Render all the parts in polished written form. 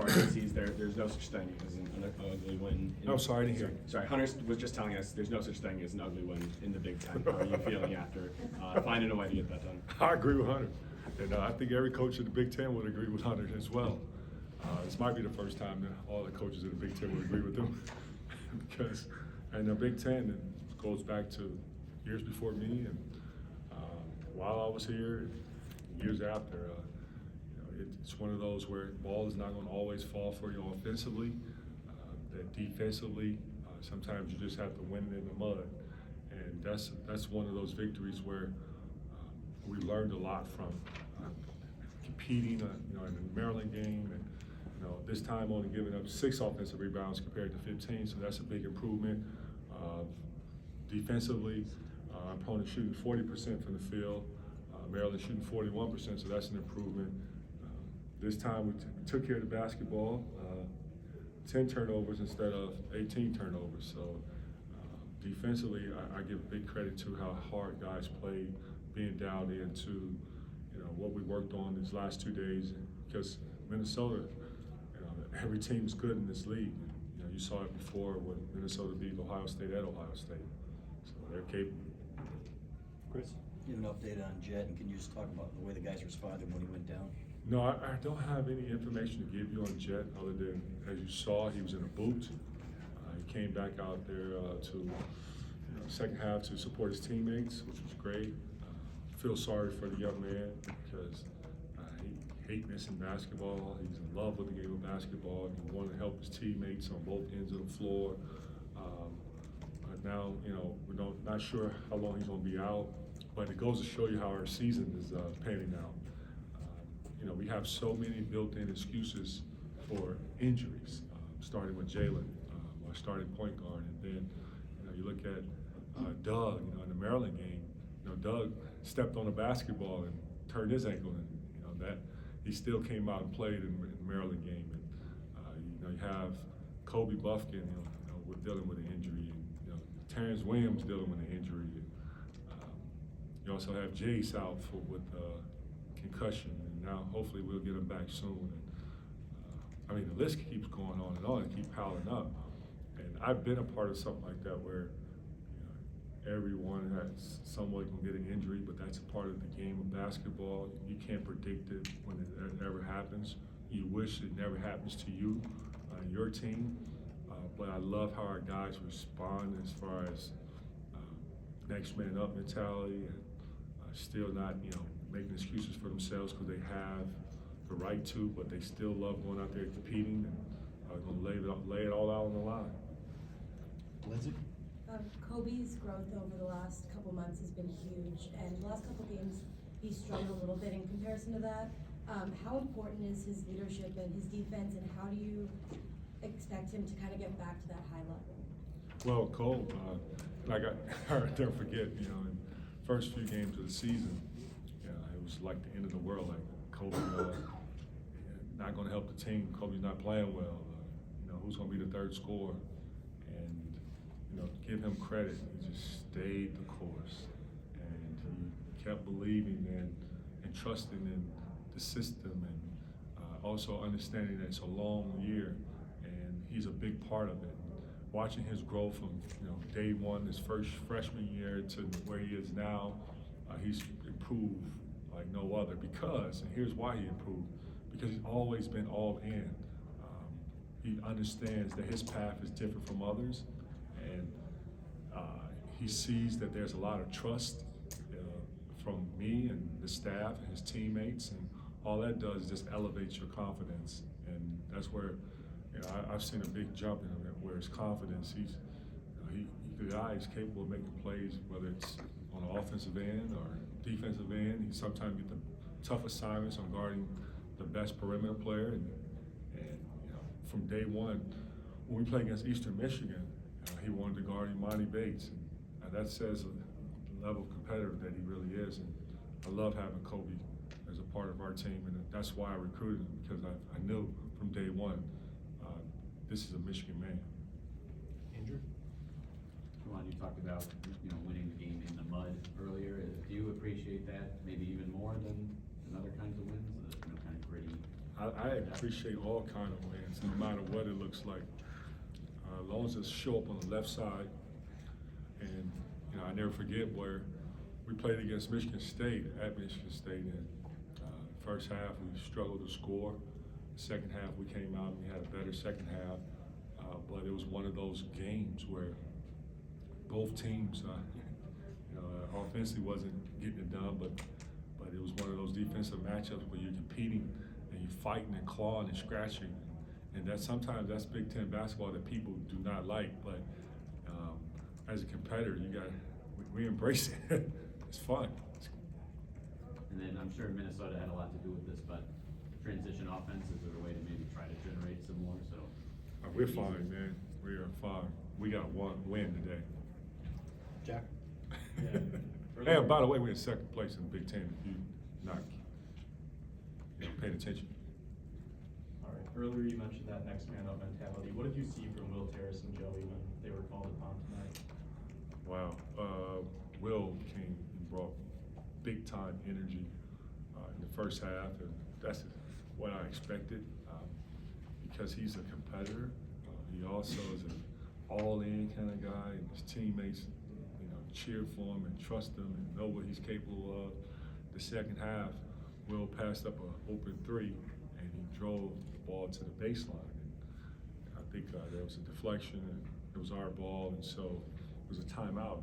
sees there's no such thing as an ugly win. I'm sorry to hear. Sorry, Hunter was just telling us there's no such thing as an ugly win in the Big Ten. How are you feeling after finding a way to get that done? I agree with Hunter, and I think every coach in the Big Ten would agree with Hunter as well. This might be the first time that all the coaches in the Big Ten would agree with him, because and the Big Ten goes back to years before me, and while I was here, years after. It's one of those where the ball is not going to always fall for you offensively. That defensively, sometimes you just have to win it in the mud, and that's one of those victories where we learned a lot from competing. In the Maryland game, and this time only giving up 6 offensive rebounds compared to 15, so that's a big improvement. Defensively, our opponent shooting 40% from the field. Maryland shooting 41%, so that's an improvement. This time we took care of the basketball, 10 turnovers instead of 18 turnovers. So defensively, I give big credit to how hard guys played, being down into what we worked on these last 2 days. Because Minnesota, every team is good in this league. You saw it before when Minnesota beat Ohio State at Ohio State. So they're capable. Chris? You have an update on Jet, and can you just talk about the way the guys responded when he went down? No, I don't have any information to give you on Jet other than, as you saw, he was in a boot. He came back out there to second half to support his teammates, which was great. Feel sorry for the young man because he hates missing basketball. He's in love with the game of basketball. He wanted to help his teammates on both ends of the floor. But now, we're not sure how long he's going to be out. But it goes to show you how our season is panning out. We have so many built-in excuses for injuries, starting with Jalen, our starting point guard, and then you look at Doug. In the Maryland game, Doug stepped on a basketball and turned his ankle, and that he still came out and played in the Maryland game. And you have Kobe Bufkin, with dealing with an injury, and Terrence Williams dealing with an injury. And, you also have Jace out with concussion. Now, hopefully, we'll get him back soon. And, the list keeps going on and keep piling up. And I've been a part of something like that where everyone has somewhat gonna get an injury, but that's a part of the game of basketball. You can't predict it when it ever happens. You wish it never happens to you, your team. But I love how our guys respond as far as next man up mentality, and still not, making excuses for themselves because they have the right to, but they still love going out there competing and going to lay it all out on the line. Lindsay? Kobe's growth over the last couple months has been huge, and the last couple games he struggled a little bit in comparison to that. How important is his leadership and his defense, and how do you expect him to kind of get back to that high level? Well, Cole, I never forget, in the first few games of the season, it was like the end of the world. Like Kobe, not going to help the team. Kobe's not playing well. Who's going to be the third scorer? And give him credit. He just stayed the course, and he kept believing and trusting in the system, and also understanding that it's a long year, and he's a big part of it. Watching his growth from day one, his first freshman year, to where he is now, he's improved like no other. Because, and here's why he improved, because he's always been all in. He understands that his path is different from others, and he sees that there's a lot of trust from me and the staff and his teammates, and all that does is just elevates your confidence, and that's where I've seen a big jump in him, where his confidence, the guy is capable of making plays, whether it's on the offensive end or defensive end. He sometimes gets the tough assignments on guarding the best perimeter player, and from day one, when we played against Eastern Michigan, he wanted to guard Imani Bates, and that says the level of competitor that he really is. And I love having Kobe as a part of our team, and that's why I recruited him, because I knew from day one this is a Michigan man. Andrew? Juwan, you talked about winning the game in the mud earlier. Do you appreciate that maybe even more than other kinds of wins? Kind of gritty I appreciate all kind of wins, no matter what it looks like. As long as it show up on the left side, and I never forget where we played against Michigan State at Michigan State, and first half we struggled to score. Second half we came out and we had a better second half, but it was one of those games where both teams, offensively wasn't getting it done, but it was one of those defensive matchups where you're competing and you're fighting and clawing and scratching, and sometimes that's Big Ten basketball that people do not like, but as a competitor, we embrace it. It's fun. And then I'm sure Minnesota had a lot to do with this, but transition offense, is there a way to maybe try to generate some more, so? We're fine, man. We are fine. We got one win today. Jack? And by the way, we're in second place in the Big Ten. If you not paying attention. All right, earlier you mentioned that next man up mentality. What did you see from Will Terrace and Joey when they were called upon tonight? Wow. Will came and brought big time energy in the first half, and that's what I expected because he's a competitor. He also is an all-in kind of guy, and his teammates, cheer for him and trust him and know what he's capable of. The second half, Will passed up an open three, and he drove the ball to the baseline. And I think there was a deflection, and it was our ball, and so it was a timeout.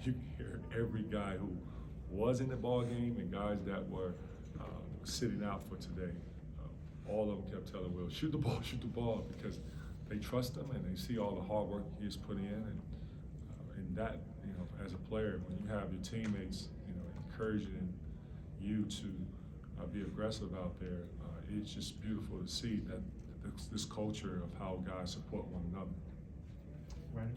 You can hear every guy who was in the ball game and guys that were sitting out for today. All of them kept telling Will, shoot the ball, because they trust him and they see all the hard work he has put in, and that, as a player, when you have your teammates, encouraging you to be aggressive out there, it's just beautiful to see that this culture of how guys support one another. Ryan?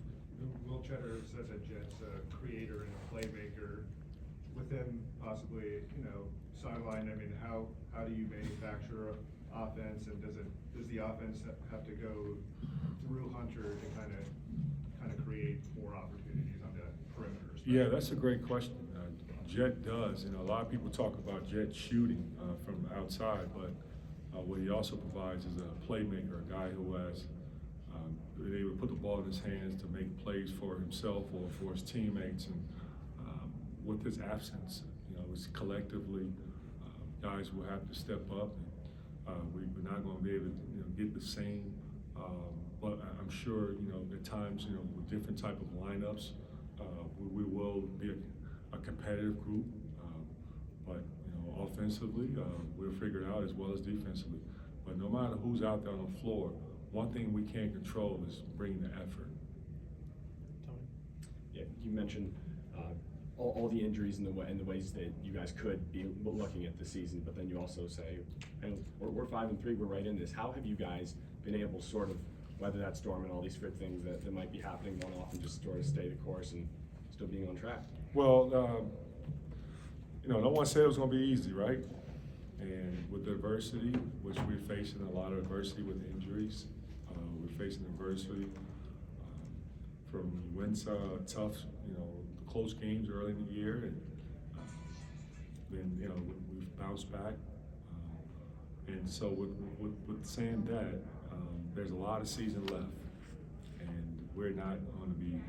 Will Cheddar says that Jet's a creator and a playmaker. With him possibly, sidelined, how do you manufacture offense, and does the offense have to go through Hunter to kind of create more opportunities on the perimeter? Yeah, that's a great question. Jet does, a lot of people talk about Jet shooting from outside, but what he also provides is a playmaker, a guy who has been able to put the ball in his hands to make plays for himself or for his teammates, and with his absence, it's collectively guys will have to step up. We're not going to be able to get the same, but I'm sure at times with different type of lineups, we will be a competitive group, but offensively we'll figure it out as well as defensively. But no matter who's out there on the floor, one thing we can't control is bringing the effort. Tony? Yeah, you mentioned all the injuries and the ways that you guys could be looking at the season, but then you also say, hey, we're 5-3, we're right in this. How have you guys been able to sort of weather that storm and all these good things that might be happening one off and just sort of stay the course and still being on track? Well, no one said it was going to be easy, right? And with the adversity, which we're facing a lot of adversity with injuries, we're facing adversity from wins tough, close games early in the year, and then we've bounced back. And so with saying that, there's a lot of season left, and we're not going to be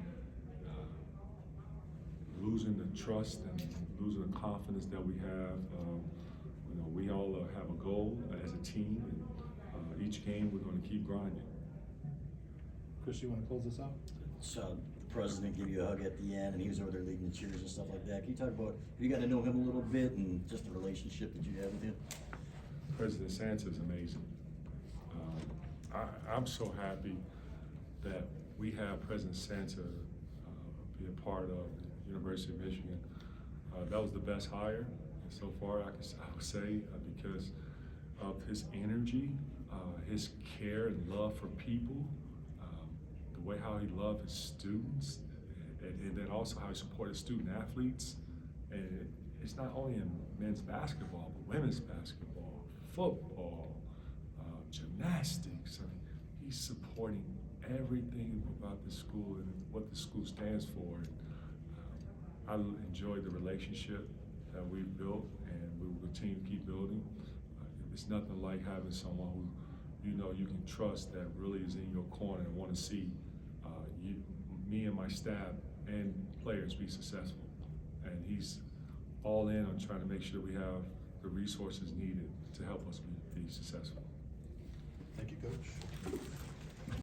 losing the trust and losing the confidence that we have. We all have a goal as a team, and each game we're going to keep grinding. Chris, you want to close this out? So the president gave you a hug at the end, and he was over there leading the cheers and stuff like that. Can you talk about, you got to know him a little bit and just the relationship that you have with him? President Santa is amazing. I'm so happy that we have President Santa be a part of the University of Michigan. That was the best hire so far, I would say, because of his energy, his care and love for people, the way how he loved his students, and then also how he supported student athletes. And it's not only in men's basketball, but women's basketball, football, gymnastics. He's supporting everything about the school and what the school stands for. I enjoyed the relationship that we've built, and we will continue to keep building. it's nothing like having someone who you know you can trust that really is in your corner and want to see me and my staff and players be successful. And he's all in on trying to make sure we have the resources needed to help us be successful.